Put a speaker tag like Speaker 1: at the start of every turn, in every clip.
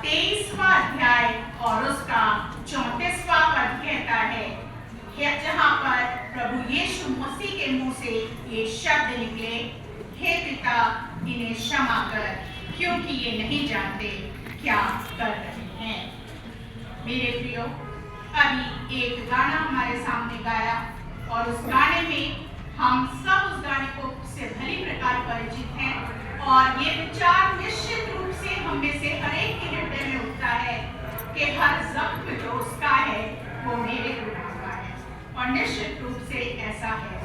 Speaker 1: 23वां अध्याय और उसका 34वां पद कहता है, जहां पर प्रभु यीशु मसीह के मुंह से ये शब्द निकले, हे पिता इन्हें क्षमा कर, क्योंकि ये नहीं जानते क्या कर रहे हैं। मेरे प्रियो, अभी एक गाना हमारे सामने गाया और उस गाने में हम सब उस गाने को से भली प्रकार परिचित हैं और ये विचार निश्चित रूप से हम में से हर एक के हृदय में उठता है कि हर जख्म जो उसका है वो मेरे गुनाह का है। और निश्चित रूप से ऐसा है।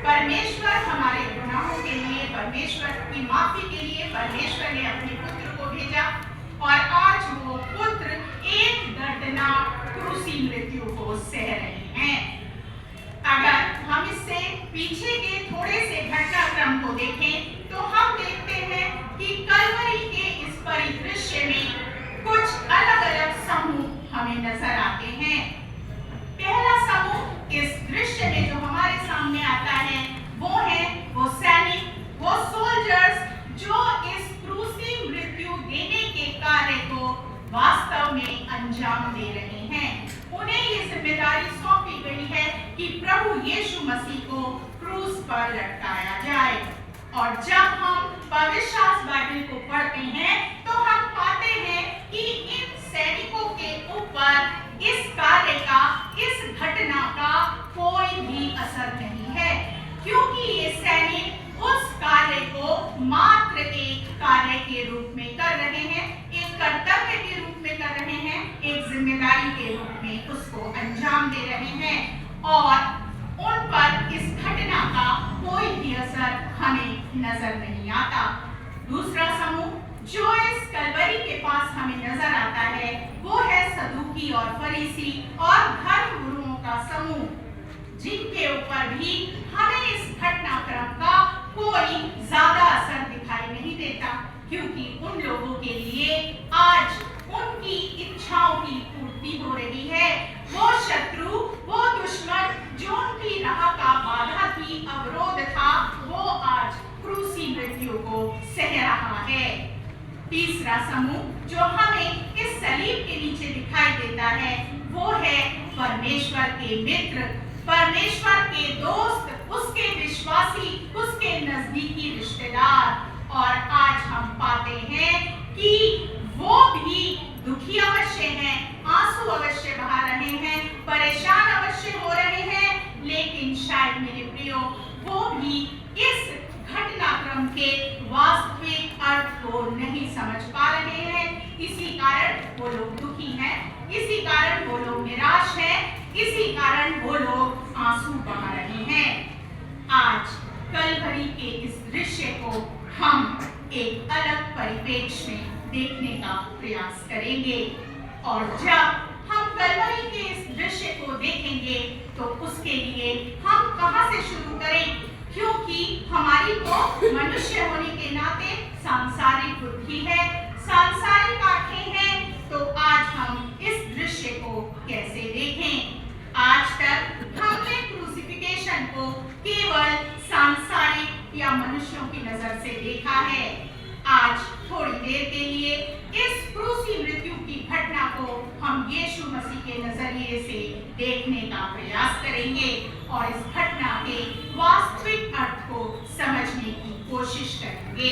Speaker 1: परमेश्वर हमारे गुनाहों के लिए, परमेश्वर की माफी के लिए परमेश्वर ने अपने पुत्र को भेजा और आज वो पुत्र एक दर्दनाक क्रूसी मृत्यु को सह रहे हैं। अगर हम इससे पीछे के थोड़े से घटनाक्रम को देखें तो हम देखते हैं कि कलवरी के इस परिदृश्य में कुछ अलग अलग समूह हमें नजर आते हैं। पहला समूह इस दृश्य में जो हमारे सामने आता है वो सैनिक, वो सोल्जर्स जो इस क्रूसी मृत्यु देने के कार्य को वास्तव में अंजाम दे रहे हैं। उन्हें ये जिम्मेदारी सौंपी गई है कि प्रभु यीशु मसीह को क्रूस पर लटकाया जाए। और जब हम पवित्र शास्त्र बाइबल को पढ़ते हैं तो हम पाते हैं कि इन सैनिकों के ऊपर इस कार्य का, इस घटना का कोई भी असर नहीं है, क्योंकि ये सैनिक उस कार्य को मात्र एक कार्य के रूप में कर रहे हैं, एक कर्तव्य के रूप में कर रहे हैं, एक जिम्मेदारी के रूप में उसको अंजाम दे रहे हैं और उन पर इस घटना का कोई भी असर हमें नजर नहीं आता। दूसरा समूह जो इस कलवरी के पास हमें नजर आता है वो है सदूकी और फरीसी और धर्मगुरुओं का समूह, जिनके ऊपर भी हमें इस घटनाक्रम का कोई ज्यादा असर दिखाई नहीं देता, क्योंकि उन लोगों के लिए आज उनकी इच्छाओं की पूर्ति हो रही है। वो शत्रु, वो दुश्मन जो उनकी राह का बाधा थी, अवरोध था, वो आज क्रूसी मृत्यु को सह रहा है। तीसरा समूह जो हमें इस सलीब के नीचे दिखाई देता है वो है परमेश्वर के मित्र, परमेश्वर के दोस्त, उसके विश्वासी, उसके नजदीकी रिश्तेदार। और आज हम पाते हैं कि वो भी दुखी अवश्य हैं, आंसू अवश्य बहा रहे हैं, परेशान अवश्य हो रहे हैं, लेकिन शायद मेरे प्रियो वो भी इस घटनाक्रम के वास्तविक अर्थ को नहीं समझ पा रहे हैं। इसी कारण वो लोग दुखी हैं, इसी कारण वो लोग निराश हैं, इसी कारण वो लोग आंसू बहा रहे हैं। आज कलवरी के इस दृश्य को हम एक अलग परिप्रेक्ष्य में देखने का प्रयास करेंगे और जब हम कलवरी के इस दृश्य को देखेंगे तो उसके लिए हम कहां से शुरू करें, क्योंकि हमारी तो मनुष्य होने के नाते सांसारिक बुद्धि है, सांसारिक आंखें हैं, तो आज हम इस दृश्य को कैसे देखें। आज तक हमने क्रूसिफिकेशन को केवल सांसारिक या मनुष्यों की नजर से देखा है। आज थोड़ी देर के लिए इस क्रूसी मृत्यु की घटना को हम यीशु मसीह के नजरिए से देखने का प्रयास करेंगे और इस घटना के वास्तविक अर्थ को समझने की कोशिश करेंगे।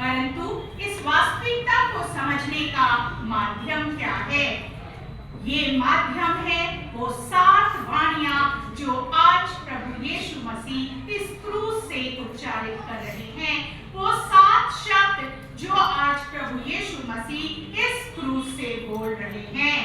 Speaker 1: परंतु इस वास्तविकता को समझने का माध्यम क्या है? ये माध्यम है वो 7 वाणियां जो आज प्रभु यीशु मसीह इस क्रूस से उच्चारित कर रहे हैं। वो 7 शब्द जो आज प्रभु यीशु मसीह इस क्रूस से बोल रहे हैं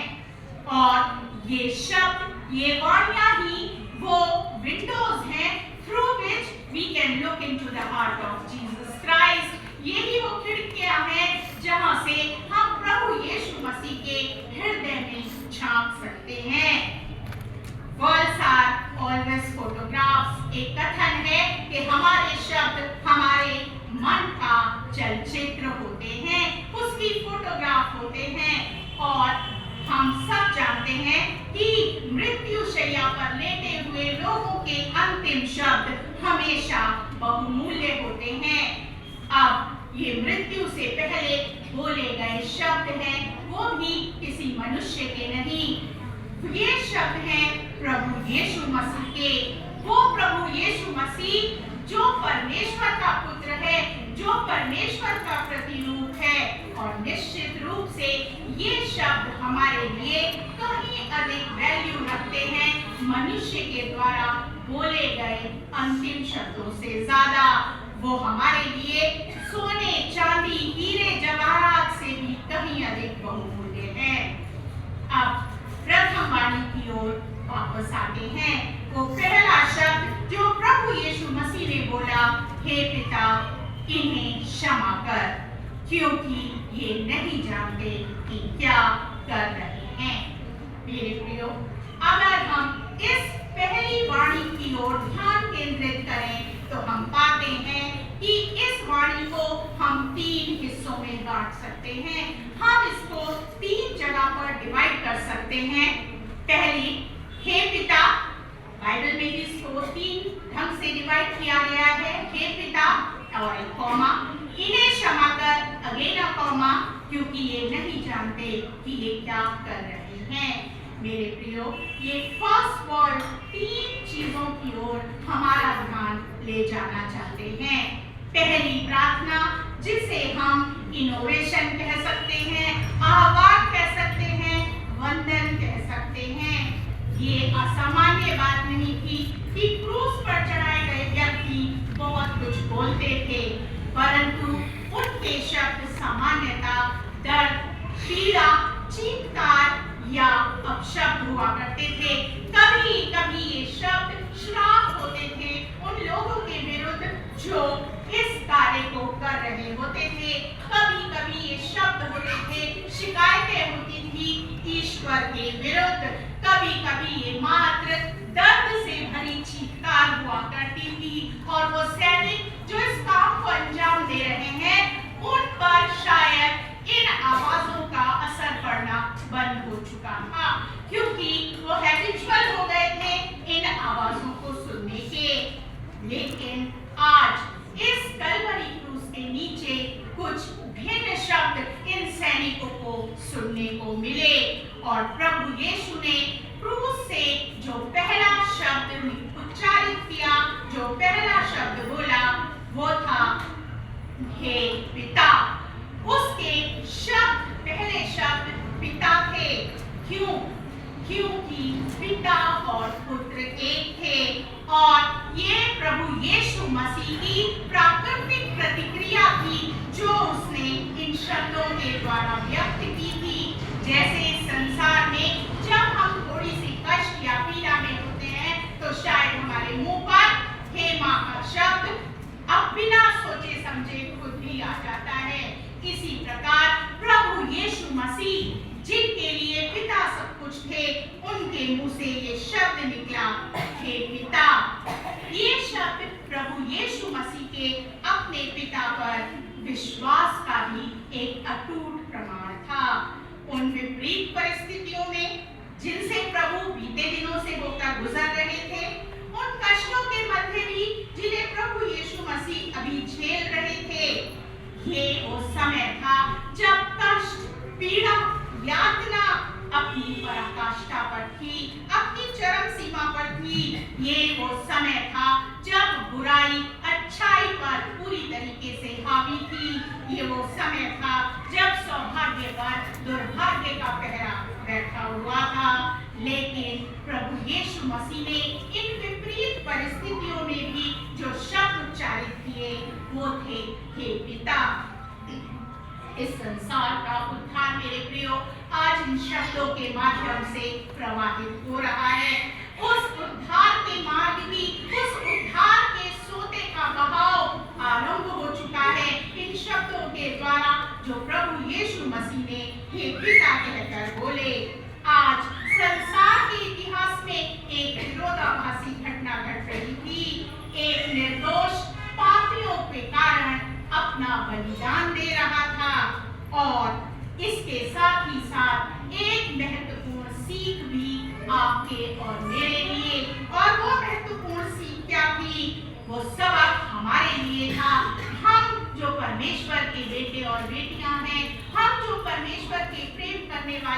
Speaker 1: और ये शब्द, ये वाणियां ही वो विंडोज हैं through which we can look into the heart of Jesus Christ. यही वो खिड़कियां हैं जहां से हम प्रभु यीशु मसीह के हृदय में झांक सकते हैं। Words are always photographs। एक कथन है कि हमारे शब्द हमारे मन का चलचित्र होते हैं, उसकी फोटोग्राफ होते हैं और हम सब जानते हैं कि मृत्यु शैया पर लेटे हुए लोगों के अंतिम शब्द हमेशा बहुमूल्य होते हैं। अब ये मृत्यु से पहले बोले गए शब्द हैं, वो भी किसी मनुष्य के नहीं। ये शब्द हैं प्रभु यीशु मसीह के। वो प्रभु यीशु मसीह जो परमेश्वर का पुत्र है, जो परमेश्वर का प्रतिरूप है, और निश्चित रूप से ये शब्द हमारे लिए कहीं अधिक वैल्यू रखते हैं मनुष्य के द्वारा बोले गए अंतिम शब्दों से ज्यादा। वो हमारे लिए सोने, चांदी, हीरे, जवाहरात से भी कहीं अधिक बहुमूल्य है। अब प्रथम वाणी की ओर वापस आते हैं। वो पहला शब्द जो प्रभु यीशु मसीह ने बोला, हे पिता इन्हें क्षमा कर, क्योंकि ये नहीं जानते कि क्या कर रहे हैं। मेरे प्रियो, अगर हम इस पहली वाणी की ओर ध्यान केंद्रित करें तो हम पाते हैं कि इस वाणी को हम 3 हिस्सों में बांट सकते हैं। हम इसको 3 जगह पर डिवाइड कर सकते हैं। पहली, हे पिता, बाइबल में भी इसको 3 ढंग से डिवाइड किया गया है। हे पिता और एक कॉमा, इन्हें क्षमा कर, अगेन अ कॉमा, क्योंकि ये नहीं जानते कि ये क्या कर रहे हैं। मेरे प्रियो, ये फर्स्ट वर्ड 3 चीजों की ओर हमारा ध्यान ले जाना चाहते हैं। पहली प्रार्थना, जिसे हम इनोवेशन कह सकते हैं, आह्वान कह सकते हैं, वंदन कह सकते हैं। ये असामान्य बात नहीं थी कि क्रूस पर चढ़ाए गए व्यक्ति बहुत कुछ बोलते थे, परंतु उनके शब्द सामान्यतः दर्द, पीड़ा, चीत्कार या अपशब्द हुआ करते थे। कभी कभी ये शब्द श्राप होते थे उन लोगों के विरुद्ध जो इस कार्य को कर रहे होते थे। कभी कभी ये शब्द होते थे, शिकायतें होती थी ईश्वर के विरुद्ध। कभी कभी ये मात्र दर्द से भरी चीत्कार हुआ करती थी, और वो सैनिक जो इस काम को अंजाम दे रहे हैं उन पर शायद इन आवाजों का असर पड़ना बंद हो चुका था, क्योंकि वो हैबिचुअल हो गए थे इन आवाजों को सुनने के। लेकिन आज इस कलवरी क्रूस के नीचे कुछ भिन्न शब्द इन सैनिकों को सुनने को मिले, और प्रभु यीशु ने क्रूस से जो पहला शब्द उच्चारित किया, जो पहला शब्द बोला, वो था हे पिता। उसके शब्द, पहले शब्द पिता थे। क्यों? क्योंकि पिता और पुत्र एक थे, और ये प्रभु यीशु मसीह की प्राकृतिक प्रतिक्रिया थी जो उसने इन शब्दों के द्वारा व्यक्त की थी। जैसे संसार में जब हम थोड़ी सी कष्ट या पीड़ा में होते हैं तो शायद हमारे मुंह पर हे मां का शब्द अब बिना सोचे समझे खुद ही आ जाता है। इसी प्रकार प्रभु यीशु मसीह, जिनके लिए पिता सब कुछ थे, उनके मुंह से ये शब्द निकला, हे पिता। ये शब्द प्रभु यीशु मसीह के अपने पिता पर विश्वास का भी एक अटूट प्रमाण था। उन विपरीत परिस्थितियों में जिनसे प्रभु बीते दिनों से होकर गुजर रहे थे, उन कष्टों के मध्य भी जिन्हें प्रभु यीशु मसीह अभी झेल रहे थे, ये वो समय था जब कष्ट, पीड़ा, यातना अपनी पराकाष्ठा पर थी, अपनी चरम सीमा पर थी। ये वो समय था जब बुराई अच्छाई पर पूरी तरीके से हावी थी। ये वो समय था जब सौभाग्य पर दुर्भाग्य का पहरा बैठा हुआ था। लेकिन प्रभु यीशु मसीह ने इन विपरीत परिस्थितियों में भी जो शब्द उच्चारित किए वो थे हे पिता। इस संसार का उद्धार मेरे प्रियो आज इन शब्दों के माध्यम से प्रवाहित हो रहा है। उस उद्धार के मार्ग की, उस उद्धार के सोते का बहाव आरंभ हो चुका है इन शब्दों के द्वारा जो प्रभु यीशु मसीह ने हे पिता कहकर बोले। आज संसार के इतिहास में एक विरोधाभासी घटना घट रही थी। एक निर्दोष पापियों के कारण अपना बलिदान दे रहा था, और इसके साथ ही साथ एक महत्वपूर्ण सीख भी आपके और मेरे लिए। और वो महत्वपूर्ण सीख क्या थी? वो सबक हमारे लिए था। हम जो परमेश्वर के बेटे और बेटियां हैं,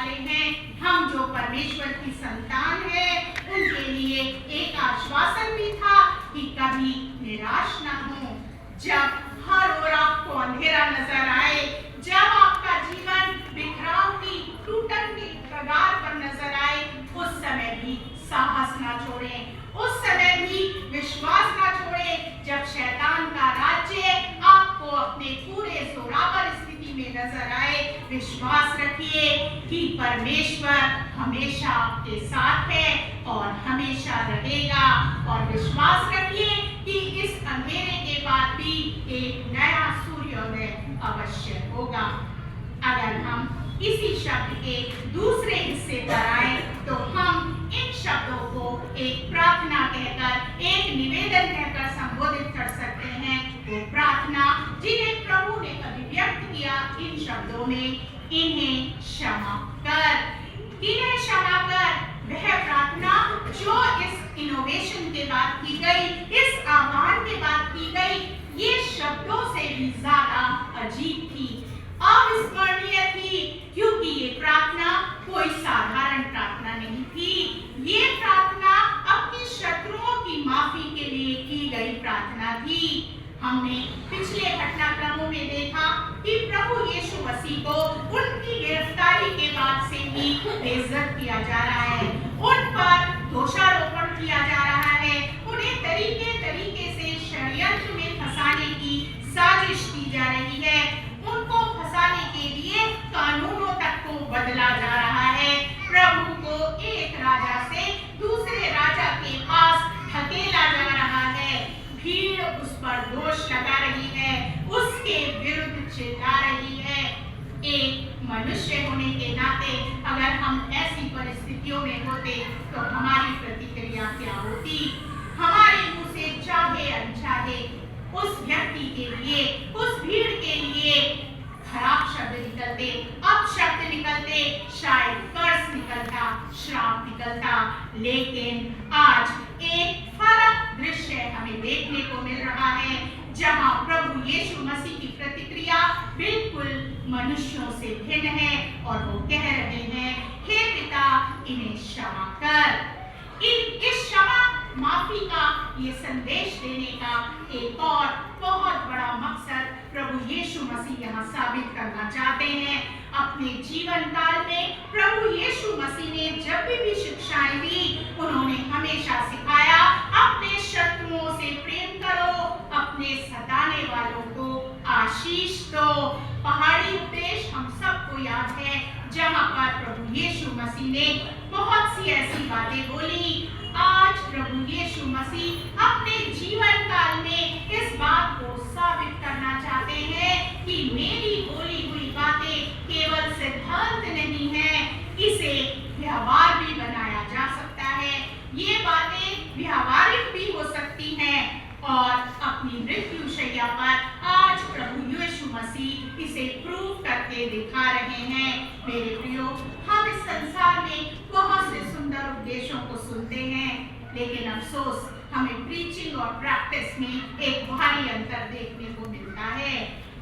Speaker 1: वाले हैं, हम जो परमेश्वर की संतान है, उनके लिए एक आश्वासन भी था कि कभी निराश ना हो। जब हर ओर आपको अंधेरा नजर आए, जब आपका जीवन बिखराव की टूटन की कगार पर नजर आए, उस समय भी साहस ना छोड़ें, उस समय भी विश्वास ना छोड़ें। जब शैतान का राज्य आपको अपने पूरे जोरावर स्थिति में नजर आए, विश्वास रखिए कि परमेश्वर हमेशा आपके साथ है और हमेशा रहेगा। और विश्वास रखिए कि इस अंधेरे के बाद भी एक नया सूर्योदय अवश्य होगा। अगर हम इसी शब्द के दूसरे हिस्से पर आए तो हम इन शब्दों को एक प्रार्थना कहकर, एक निवेदन कहकर संबोधित कर सकते हैं। वो प्रार्थना जिन्हें प्रभु ने अभिव्यक्त किया इन शब्दों में, इन्हें क्षमा कर, इन्हें क्षमा कर। वह प्रार्थना जो इस इनोवेशन के बाद की गई, इस आह्वान के बाद की गई, ये शब्दों से भी ज्यादा अजीब थी, अविस्मरणीय थी, क्योंकि ये प्रार्थना कोई साधारण प्रार्थना नहीं थी। ये प्रार्थना अपने शत्रुओं की माफी के लिए की गई प्रार्थना थी। हमने पिछले घटनाक्रमों में देखा कि प्रभु यीशु मसीह को उनकी गिरफ्तारी के बाद से ही बेइज्जत किया जा रहा है, उन पर दोषारोपण किया जा रहा है, उन्हें तरीके तरीके से षड्यंत्र में फंसाने की साजिश की जा रही है, उनको फंसाने के लिए कानूनों तक को बदला जा रहा है। प्रभु को एक राजा से दूसरे राजा के पास धकेला जा रहा है, भीड़ उस पर दोष लगा रही है, उसके विरुद्ध चिल्ला रही है। एक मनुष्य होने के नाते अगर हम ऐसी परिस्थितियों में होते तो हमारी प्रतिक्रिया क्या होती? हमारे मुंह से चाहे अनचाहे उस व्यक्ति के लिए, उस भीड़ के लिए खराब शब्द निकलते, अपशब्द निकलते, शायद कर्ज निकलता, श्राप निकलता। लेकिन आज एक फर्क दृश्य हमें देखने को मिल रहा है, जहां प्रभु यीशु मसीह की प्रतिक्रिया बिल्कुल मनुष्यों से भिन्न है और वो कह रहे हैं, हे पिता, इन्हें क्षमा कर। इस क्षमा माफी का ये संदेश देने का एक और बहुत बड़ा मकसद प्रभु यीशु मसीह यहाँ साबित करना चाहते हैं। अपने जीवन काल में प्रभु यीशु मसीह ने जब भी शिक्षाएं दी, उन्होंने हमेशा सिखाया, अपने शत्रुओं से प्रेम करो, अपने सताने वालों को आशीष दो। पहाड़ी उपदेश हम सबको याद है, जहाँ पर प्रभु यीशु मसीह ने बहुत सी ऐसी बातें बोली। आज प्रभु यीशु मसीह अपने जीवन काल में इस बात को साबित करना चाहते हैं कि मेरी बोली हुई बातें केवल सिद्धांत नहीं है, इसे व्यवहार भी बनाया जा सकता है। ये बातें व्यवहारिक भी हो सकती हैं और अपनी मृत्यु शैया पर आज प्रभु यीशु मसीह इसे प्रूव करके दिखा रहे हैं। मेरे प्रियो, हम इस संसार में बहुत से सुंदर उपदेशों को सुनते हैं, लेकिन अफसोस हमें प्रीचिंग और प्रैक्टिस में एक भारी अंतर देखने को मिलता है।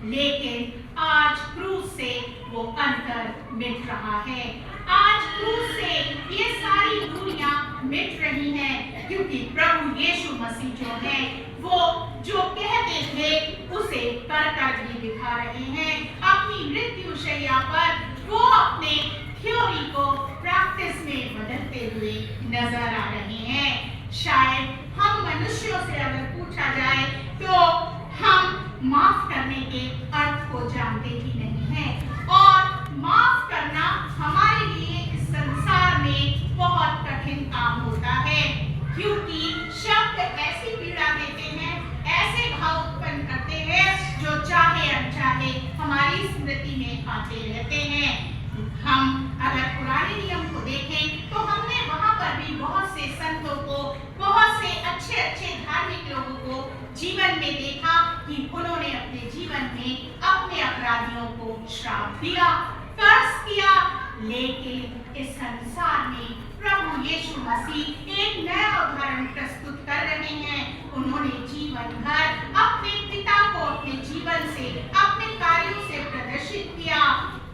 Speaker 1: लेकिन आज क्रूस से वो अंतर मिट रहा है। आज क्रूस से ये सारी दूरियां मिट रही हैं, क्योंकि प्रभु यीशु मसीह जो है, वो जो कहते थे उसे कर कर भी दिखा रहे हैं। अपनी मृत्यु शैया पर वो अपने थ्योरी को प्रैक्टिस में बदलते हुए नजर आ रहे हैं। शायद हम मनुष्यों से अगर पूछा जाए तो हम माफ करने के अर्थ को जानते ही नहीं हैं, और माफ करना हमारे लिए इस संसार में बहुत कठिन काम होता है, क्योंकि शब्द ऐसी पीड़ा देते हैं, ऐसे भाव उत्पन्न करते हैं जो चाहे अनचाहे हमारी स्मृति में आते रहते हैं। हम अगर पुराने नियम को देखें तो हमने वहां पर भी बहुत से संतों को, बहुत से अच्छे अच्छे धार्मिक लोगों को जीवन में देखा कि उन्होंने अपने जीवन में अपने अपराधियों को श्राप दिया, कर्ज किया। लेकिन इस संसार में प्रभु यीशु मसीह एक नया उदाहरण प्रस्तुत कर रहे हैं। उन्होंने जीवन भर अपने पिता को अपने जीवन से, अपने कार्यों से प्रदर्शित किया।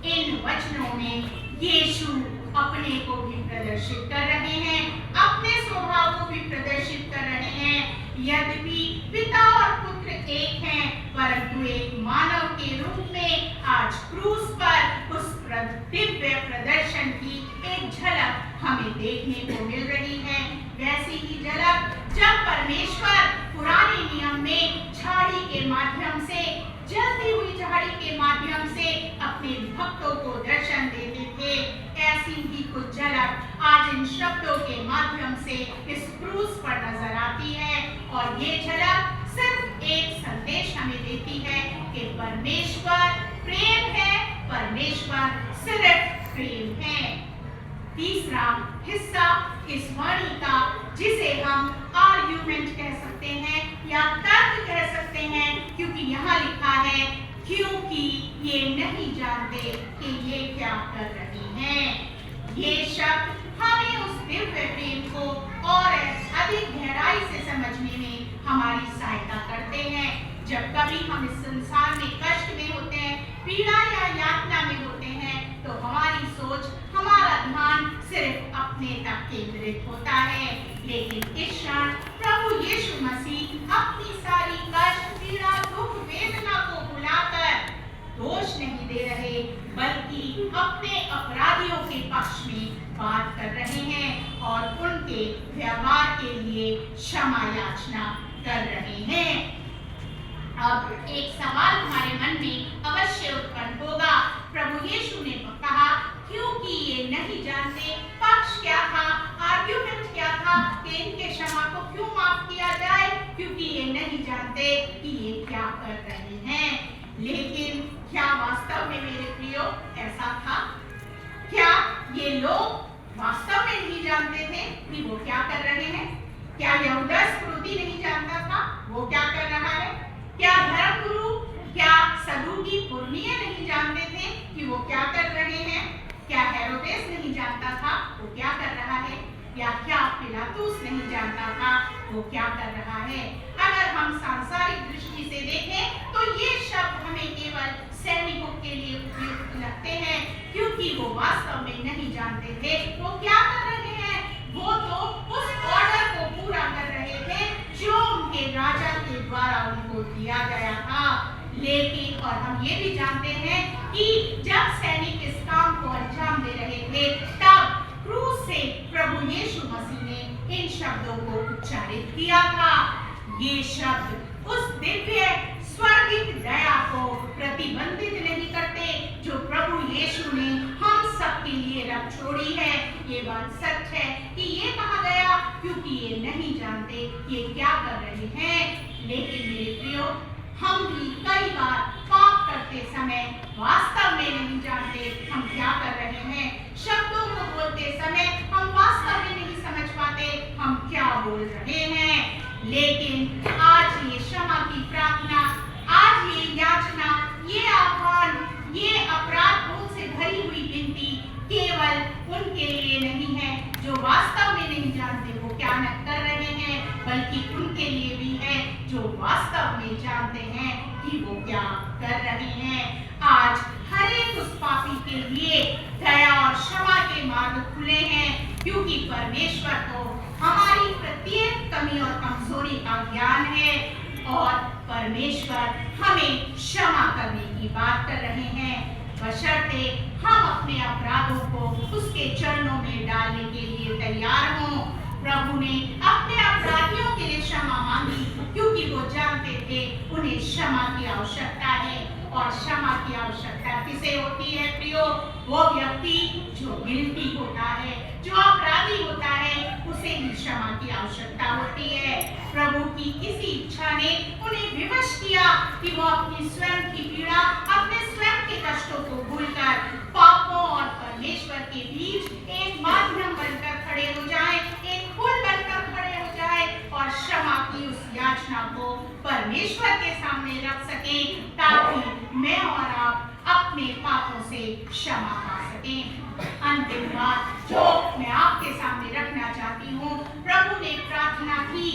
Speaker 1: इन वचनों में यीशु अपने को भी प्रदर्शित कर रहे हैं, अपने स्वभाव को भी प्रदर्शित कर रहे हैं। यद्यपि पिता और पुत्र एक हैं, परंतु एक मानव के रूप में आज क्रूस पर उस दिव्य प्रदर्शन की एक झलक हमें देखने को मिल रही है। वैसी ही झलक जब परमेश्वर पुराने नियम में झाड़ी के माध्यम से, जलती हुई झाड़ी के माध्यम से अपने भक्तों को दर्शन देते थे, ऐसी ही कुछ झलक आज इन शब्दों के माध्यम से इस क्रूस पर नजर आती है। और ये झलक सिर्फ एक संदेश हमें देती है कि परमेश्वर प्रेम है, परमेश्वर सिर्फ प्रेम है। तीसरा हिस्सा इस वाणी का, जिसे हम आर्ग्यूमेंट कह सकते हैं या तर्क कह सकते हैं, क्योंकि यहाँ लिखा है क्योंकि ये नहीं जानते कि ये क्या कर रहे हैं। ये शब्द हमें उस दिव्य प्रेम को और अधिक गहराई से समझने में हमारी सहायता करते हैं। जब कभी हम इस संसार में कष्ट में होते हैं, पीड़ा या यातना में होते हैं, तो हमारी सोच, हमारा ध्यान सिर्फ अपने तक केंद्रित होता है। लेकिन इस क्षण प्रभु यीशु मसीह अपनी सारी कष्ट, पीड़ा, दुख, वेदना को भुलाकर दोष नहीं दे रहे, बल्कि अपने अपराधियों के पक्ष में बात कर रहे हैं और उनके व्यवहार के लिए क्षमा याचना कर रहे हैं। अब एक सवाल हमारे मन में अवश्य उत्पन्न होगा। प्रभु यीशु ने कहा क्योंकि ये नहीं जानते, पक्ष क्या था, आर्ग्यूमेंट क्या था कि इनके क्षमा को क्यों माफ किया जाए, क्योंकि ये नहीं जानते कि ये क्या कर रहे हैं। लेकिन क्या वास्तव में मेरे प्रियो ऐसा था? क्या ये लोग वास्तव में नहीं जानते थे कि वो क्या कर रहे हैं? क्या यहूदा इस्करियोती नहीं जानता था वो क्या कर रहा है? क्या धर्मगुरु, क्या सदूकी पुरनिये नहीं जानते थे कि वो क्या कर रहे हैं? क्या हेरोदेस नहीं जानता था वो क्या कर रहा है? या क्या पिलातुस नहीं जानता था वो क्या कर रहा है? अगर हम सांसारिक दृष्टि से देखें तो ये शब्द हमें केवल सैनिकों के लिए उपयुक्त लगते हैं, क्योंकि वो वास्तव में नहीं जानते थे वो क्या कर रहे हैं। वो तो उस ऑर्डर को पूरा कर रहे थे जो उनके राजा के द्वारा उनको दिया गया था। लेकिन और हम ये भी जानते हैं कि जब सैनिक इस काम को अंजाम दे रहे थे, तब क्रूस से प्रभु यीशु मसीह ने इन शब्दों को उच्चारित किया था। ये शब्द उस दिव्य स्वर्गिक दया को प्रतिबंधित नहीं करते जो प्रभु यीशु ने हम सब के लिए रख छोड़ी है। ये बात सच है कि ये कहा गया क्योंकि ये नहीं जानते ये क्या कर रहे हैं। लेकिन मेरे प्रियो, हम भी कई बार पाप करते समय वास्तव में नहीं जानते हम क्या कर रहे हैं। शब्दों को बोलते समय हम वास्तव में नहीं समझ पाते हम क्या बोल रहे हैं। लेकिन आज ये क्षमा की प्रार्थना, आज ये याचना, ये आह्वान, ये अपराध बोध से भरी हुई विनती केवल उनके लिए नहीं है जो वास्तव में नहीं जानते वो क्या कर रहे हैं, बल्कि उनके लिए भी है जो वास्तव में जानते हैं कि वो क्या कर रहे हैं। आज हर एक उस पापी के लिए दया और क्षमा के मार्ग खुले हैं, क्योंकि परमेश्वर को हमारी प्रत्येक कमी और कमजोरी का ज्ञान है और परमेश्वर हमें क्षमा करने की बात कर रहे हैं, बशर्ते हम अपने अपराधों को उसके चरणों में डालने के लिए तैयार हों। प्रभु ने अपने अपराधियों के लिए क्षमा मांगी क्योंकि वो जानते थे उन्हें क्षमा की आवश्यकता है। और क्षमा की आवश्यकता किसे होती है प्रियो? वो व्यक्ति जो गिल्टी होता है, जो अपराधी होता है, उसे ही क्षमा की आवश्यकता होती है। प्रभु की किसी इच्छा ने उन्हें विवश किया कि वो अपनी स्वयं की पीड़ा, अपने स्वयं के कष्टों को भूलकर पापों और परमेश्वर के बीच एक माध्यम बनकर खड़े हो जाएं, एक पुल बनकर खड़े हो जाएं और क्षमा की उस याचना को परमेश्वर के सामने रख सकें, ताकि मैं और आप अपने पापों से क्षमा पा सकें। अंतिम बात जो मैं आपके सामने रखना चाहती हूँ, प्रभु ने प्रार्थना की,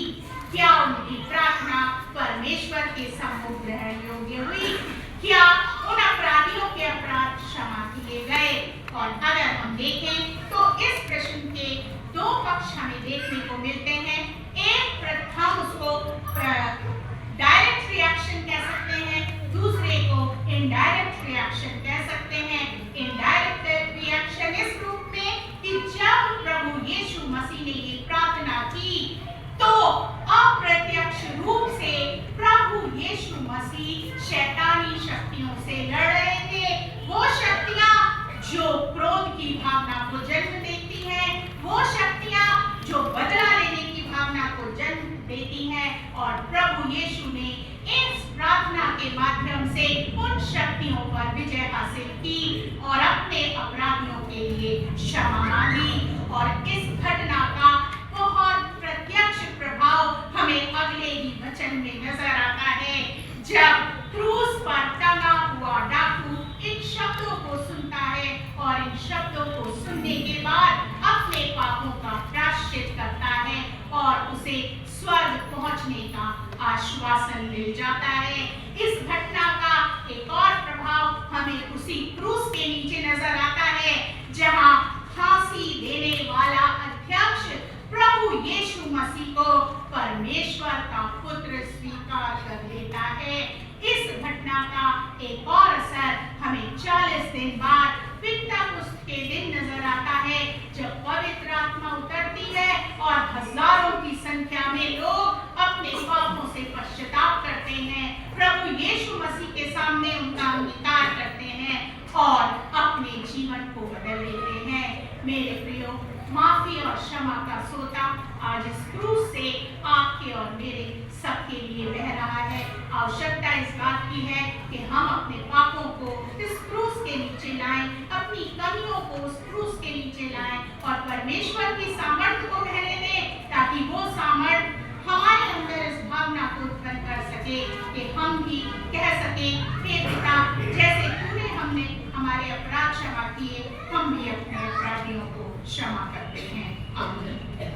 Speaker 1: क्या उनकी प्रार्थना परमेश्वर के सम्मुख ग्रहण योग्य हुई? क्या उन अपराधियों के अपराध क्षमा किए गए? और अगर हम देखें तो इस प्रश्न के दो पक्ष हमें देखने को मिलते हैं। एक प्रथम उसको डायरेक्ट रिएक्शन कह सकते हैं, दूसरे को इनडायरेक्ट रिएक्शन कह सकते हैं। इनडायरेक्ट रिएक्शन इस रूप में कि जब प्रभु यीशु मसीह ने ये प्रार्थना की तो अप्रत्यक्ष रूप से प्रभु यीशु मसीह शैतानी शक्तियों से लड़ रहे थे। वो शक्तियां जो क्रोध की भावना को जन्म देती हैं, वो शक्तियां जो बदला लेने की भावना को जन्म देती हैं, और प्रभु यीशु ने इस प्रार्थना के माध्यम से उन शक्तियों पर विजय हासिल की और अपने अपराधियों के लिए क्षमा मांगी। और इस घटना का बहुत प्रत्यक्ष प्रभाव हमें अगले ही वचन में नजर आता है, जब क्रूस पर टंगा हुआ डाकू इन शब्दों को सुनता है और इन शब्दों को सुनने के बाद अपने पापों का प्रायश्चित करता है और उसे स्वर्ग पहुंचने का आश्वासन मिल जाता है। इस घटना का एक और प्रभाव हमें उसी क्रूस के नीचे नजर आता है, जहां फांसी देने वाला अध्यक्ष प्रभु यीशु मसीह को परमेश्वर का पुत्र स्वीकार कर लेता है। इस घटना का एक और असर हमें 40 दिन बाद पिंतकुस्त के दिन नजर आता है, जब पवित्र आत्मा उतरती है और हजारों की संख्या में लोग अपने पापों से पश्चाताप करते हैं, प्रभु यीशु मसीह के सामने उनका अंगीकार करते हैं और अपने जीवन को बदल लेते हैं। मेरे प्रियो, माफी और क्षमा का सोता आज इस क्रूस से आपके और मेरे सबके लिए बह रहा है। आवश्यकता इस बात की है कि हम अपने पापों को इस क्रूस के नीचे लाएं, अपनी कमियों को उस क्रूस के नीचे लाएं और परमेश्वर की सामर्थ्य को बहने दें, ताकि वो सामर्थ्य हमारे अंदर इस भावना को उत्पन्न कर सके कि हम भी कह सके, हे पिता, जैसे तूने हमने हमारे अपराध क्षमा किए, हम भी अपने अपराधियों को क्षमा करते हैं। आमीन।